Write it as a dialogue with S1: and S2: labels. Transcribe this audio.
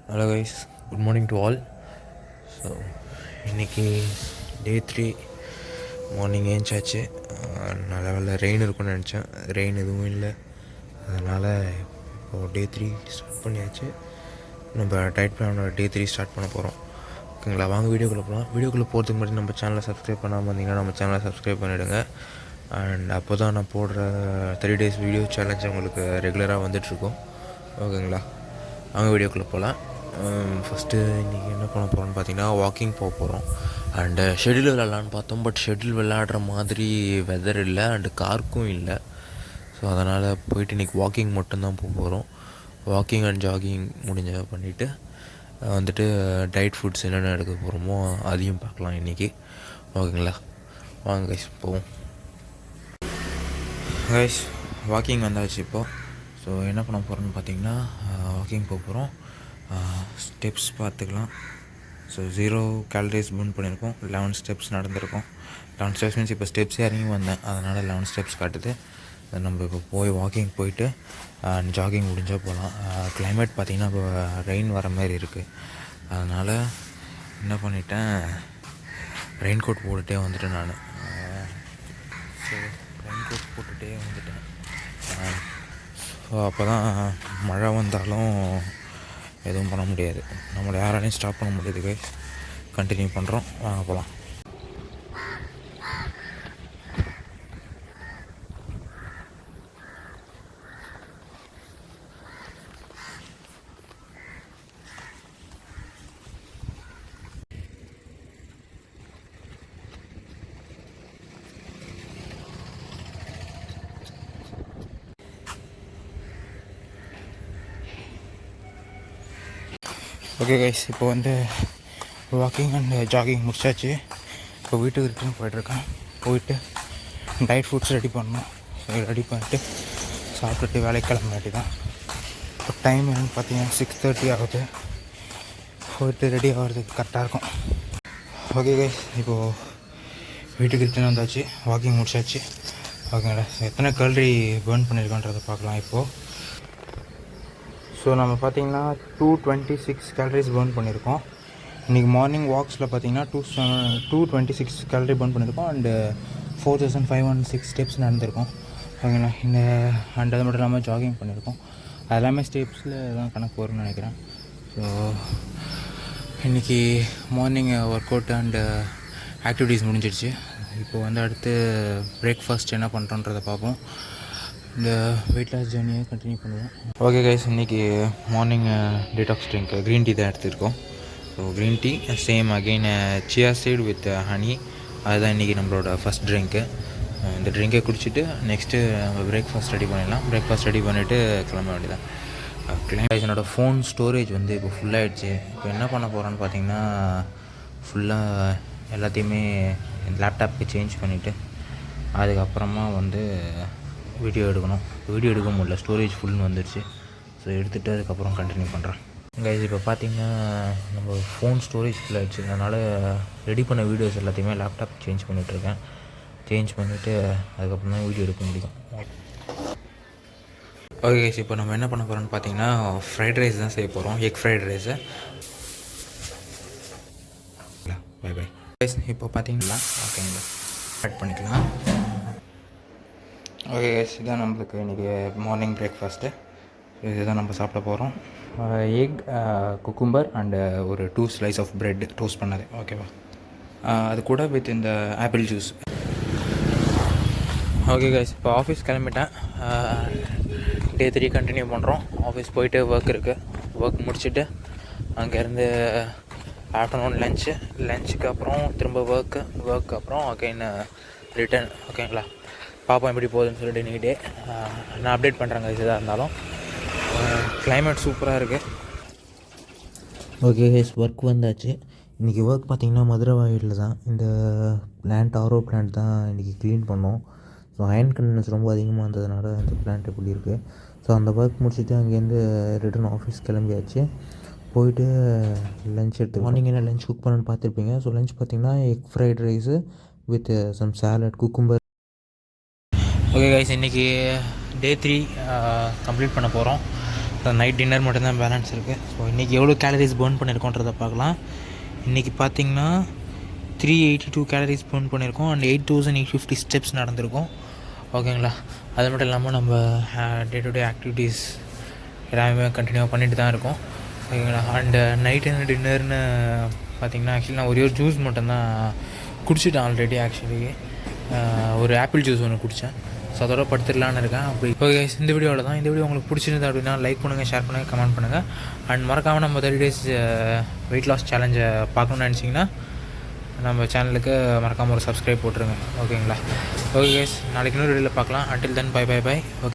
S1: Hello guys, good morning to all. So இன்றைக்கி day 3 morning ஏஞ்சாச்சு. நல்ல வேலை ரெயின் இருக்குன்னு நினச்சேன், ரெயின் எதுவும் இல்லை. அதனால் இப்போது டே 3 ஸ்டார்ட் பண்ணியாச்சு. நம்ம டயட் பிளானோட டே 3 ஸ்டார்ட் பண்ண போகிறோம். ஓகேங்களா, வாங்க வீடியோக்குள்ளே போகலாம். வீடியோக்குள்ளே போகிறதுக்கு முன்னாடி நம்ம சேனலை சப்ஸ்கிரைப் பண்ணாமல் இருந்தீங்கன்னா நம்ம சேனலை சப்ஸ்கிரைப் பண்ணிவிடுங்க. அண்ட் அப்போ தான் நான் போடுற 3 days வீடியோ சேலஞ்ச் உங்களுக்கு ரெகுலராக வந்துட்டுருக்கோம். ஓகேங்களா, வாங்க வீடியோக்குள்ளே போகலாம். ஃபஸ்ட்டு இன்றைக்கி என்ன பண்ண போகிறோம்னு பார்த்தீங்கன்னா, வாக்கிங் போக போகிறோம். அண்டு ஷெடியூல் விளாட்லான்னு பார்த்தோம், பட் ஷெடியூல் விளாடுற மாதிரி வெதர் இல்லை அண்டு கார்க்கும் இல்லை. ஸோ அதனால் போயிட்டு இன்றைக்கி வாக்கிங் மட்டும்தான் போக போகிறோம். வாக்கிங் அண்ட் ஜாகிங் முடிஞ்ச பண்ணிவிட்டு வந்துட்டு டயட் ஃபுட்ஸ் என்னென்ன எடுக்க போகிறோமோ அதையும் பார்க்கலாம் இன்றைக்கி. ஓகேங்களா, வாங்க கைஸ் போவோம். கைஸ், வாக்கிங் வந்தாச்சு இப்போது. ஸோ என்ன பண்ண போகிறோன்னு பார்த்தீங்கன்னா, வாக்கிங் போக போகிறோம். ஸ்டெப்ஸ் பார்த்துக்கலாம். ஸோ 0 calories பர்ன் பண்ணியிருக்கோம். 11 steps நடந்திருக்கோம். 11 steps மீன்ஸ் இப்போ ஸ்டெப்ஸ் இறங்கி வந்தேன், அதனால் 11 steps காட்டுது. நம்ம இப்போ போய் வாக்கிங் போயிட்டு ஜாகிங் முடிஞ்சால் போகலாம். கிளைமேட் பார்த்திங்கன்னா இப்போ ரெயின் வர மாதிரி இருக்குது. அதனால் என்ன பண்ணிட்டேன், ரெயின் கோட் போட்டுகிட்டே வந்துட்டேன் நான். ஸோ ரெயின் கோட் போட்டுகிட்டே வந்துட்டேன். ஸோ அப்போ தான் மழை வந்தாலும் எதுவும் பண்ண முடியாது, நம்மளை யாராலையும் ஸ்டாப் பண்ண முடியாது. கைஸ், கண்டினியூ பண்ணுறோம், வாங்க போகலாம். ஓகே கைஸ், இப்போ வந்து வாக்கிங் அண்ட் ஜாகிங் முடிச்சாச்சு. இப்போ வீட்டுக்கு ரிட்டர்ன் போய்ட்டுருக்கேன். போயிட்டு டயட் ஃபுட்ஸ் ரெடி பண்ணணும். ரெடி பண்ணிட்டு சாப்பிட்டுட்டு வேலைக்கு கிளம்ப வேண்டியதான். இப்போ டைம் என்னென்னு பார்த்தீங்கன்னா 6:30 ஆகுது. போயிட்டு ரெடி ஆகிறதுக்கு கரெக்டாக இருக்கும். ஓகே கைஸ், இப்போது வீட்டுக்கு ரிட்டர்ன் வந்தாச்சு, வாக்கிங் முடிச்சாச்சு. ஓகேங்களா, எத்தனை கலரி பர்ன் பண்ணியிருக்கோன்றதை பார்க்கலாம் இப்போது. ஸோ நம்ம பார்த்திங்கன்னா 226 calories பர்ன் பண்ணியிருக்கோம். இன்றைக்கி மார்னிங் வாக்ஸில் பார்த்திங்கன்னா 226 calorie பர்ன் பண்ணியிருக்கோம். அண்டு 4506 ஸ்டெப்ஸ் நடந்திருக்கோம். ஓகேங்களா, இந்த அண்ட் அது மட்டும் இல்லாமல் ஜாகிங் பண்ணியிருக்கோம். அது எல்லாமே ஸ்டெப்ஸில் தான் கணக்கு வரும்னு நினைக்கிறேன். ஸோ இன்றைக்கி morning work out and activities முடிஞ்சிடுச்சு. இப்போ வந்து அடுத்து பிரேக்ஃபாஸ்ட் என்ன பண்ணுறோன்றதை பார்ப்போம். இந்த வெயிட் லாஸ் ஜேர்னியை கண்டினியூ பண்ணுவோம். ஓகே கைஸ், இன்றைக்கி morning detox drink green tea தான் எடுத்துருக்கோம். So green tea same again chia seed with honey, அதுதான் இன்றைக்கி நம்மளோட ஃபஸ்ட் ட்ரிங்க்கு. இந்த ட்ரிங்கை குடிச்சிட்டு நெக்ஸ்ட்டு நம்ம பிரேக்ஃபாஸ்ட் ரெடி பண்ணிடலாம். பிரேக்ஃபாஸ்ட் ரெடி பண்ணிவிட்டு கிளம்ப வேண்டியதான். என்னோடய ஃபோன் ஸ்டோரேஜ் வந்து இப்போ ஃபுல்லாகிடுச்சு. இப்போ என்ன பண்ண போகிறோன்னு பார்த்தீங்கன்னா, ஃபுல்லாக எல்லாத்தையுமே லேப்டாப்புக்கு சேஞ்ச் பண்ணிவிட்டு அதுக்கப்புறமா வந்து வீடியோ எடுக்க முடியல, ஸ்டோரேஜ் ஃபுல்னு வந்துடுச்சு. ஸோ எடுத்துகிட்டு அதுக்கப்புறம் கண்டினியூ பண்ணுறேன். கைஸ், இப்போ பார்த்திங்கன்னா நம்ம ஃபோன் ஸ்டோரேஜ் ஃபுல் ஆகிடுச்சு. அதனால் ரெடி பண்ண வீடியோஸ் எல்லாத்தையுமே லேப்டாப் சேஞ்ச் பண்ணிகிட்ருக்கேன். சேஞ்ச் பண்ணிவிட்டு அதுக்கப்புறம் தான் வீடியோ எடுக்க முடியும். ஓகே கைஸ், இப்போ நம்ம என்ன பண்ண போகிறோம்னு பார்த்தீங்கன்னா, ஃப்ரைட் ரைஸ் தான் செய்ய போகிறோம். Egg fried rice. Bye bye guys. இப்போ பார்த்தீங்களா, ஓகேங்களா, ஆட் பண்ணிக்கலாம். ஓகே கைஸ், இதுதான் நம்மளுக்கு இன்றைக்கி மார்னிங் பிரேக்ஃபாஸ்ட்டு. இதுதான் நம்ம சாப்பிட போகிறோம். எக், குக்கும்பர் அண்டு ஒரு 2 slice ஆஃப் ப்ரெட் டோஸ்ட் பண்ணது. ஓகேவா, அது கூட வித் இந்த ஆப்பிள் ஜூஸ். ஓகே கைஸ், இப்போ ஆஃபீஸ் கிளம்பிட்டேன். டே 3 கண்டினியூ பண்ணுறோம். ஆஃபீஸ் போயிட்டு ஒர்க் இருக்குது. ஒர்க் முடிச்சுட்டு அங்கேருந்து ஆஃப்டர்நூன் லஞ்சுக்கு அப்புறம் திரும்ப ஒர்க்கு அப்புறம் அகைன் ரிட்டன். ஓகேங்களா, பார்ப்போம் எப்படி போகுதுன்னு சொல்லிட்டு இன்றைக்கி டே நான் அப்டேட் பண்ணுறேங்க. இதுதான் இருந்தாலும் கிளைமேட் சூப்பராக இருக்குது. ஓகே கைஸ், ஒர்க் வந்தாச்சு. இன்றைக்கி ஒர்க் பார்த்திங்கன்னா மதுரை வாயிலில் தான். இந்த பிளான்ட் ஆரோ பிளான்ட் தான் இன்றைக்கி க்ளீன் பண்ணோம். ஸோ அயன் கண்டென்ஸ் ரொம்ப அதிகமாக இருந்ததுனால அந்த பிளான்ட் எப்படி இருக்குது. ஸோ அந்த ஒர்க் முடிச்சுட்டு அங்கேருந்து ரிட்டன் ஆஃபீஸ் கிளம்பியாச்சு. போயிட்டு லஞ்ச் எடுத்து மார்னிங் என்ன லஞ்ச் குக் பண்ணணுன்னு பார்த்துருப்பீங்க. ஸோ லஞ்ச் பார்த்திங்கன்னா egg fried rice with some salad, cucumber. Okay guys, இன்றைக்கி டே 3 கம்ப்ளீட் பண்ண போகிறோம். நைட் டின்னர் மட்டும்தான் பேலன்ஸ் இருக்குது. ஸோ இன்றைக்கி எவ்வளோ கேலரிஸ் பர்ன் பண்ணியிருக்கோன்றதை பார்க்கலாம். இன்றைக்கி பார்த்திங்கன்னா 382 கேலரிஸ் பர்ன் பண்ணியிருக்கோம் அண்ட் 8850 ஸ்டெப்ஸ் நடந்திருக்கோம். ஓகேங்களா? அது மட்டும் இல்லாமல் நம்ம டே டு டே ஆக்டிவிட்டீஸ் எல்லாமே கண்டினியூவாக பண்ணிட்டு தான் இருக்கோம். ஓகேங்களா? அண்டு நைட் என்ன டின்னர்னு பார்த்திங்கன்னா ஆக்சுவலி நான் ஒரே ஒரு ஜூஸ் மட்டும்தான் குடிச்சிட்டேன் ஆல்ரெடி. ஆக்சுவலி ஒரு ஆப்பிள் ஜூஸ் ஒன்று குடித்தேன். ஸோ அதோட படுத்துடலான்னு இருக்கேன். அப்படி ஓகே, இந்த வீடியோவில் தான். இந்த வீடியோ உங்களுக்கு பிடிச்சிருந்தது அப்படின்னா லைக் பண்ணுங்கள், ஷேர் பண்ணுங்கள், கமெண்ட் பண்ணுங்கள். அண்ட் மறக்காமல் நம்ம 30 days வெயிட் லாஸ் சேலஞ்சை பார்க்கணுன்னு நினச்சிங்கன்னா நம்ம சேனலுக்கு மறக்காமல் ஒரு சப்ஸ்கிரைப் போட்டுருங்க. ஓகேங்களா? ஓகே கைஸ், நாளைக்கு இன்னொரு வீடியோவில் பார்க்கலாம். Until then bye. ஓகே.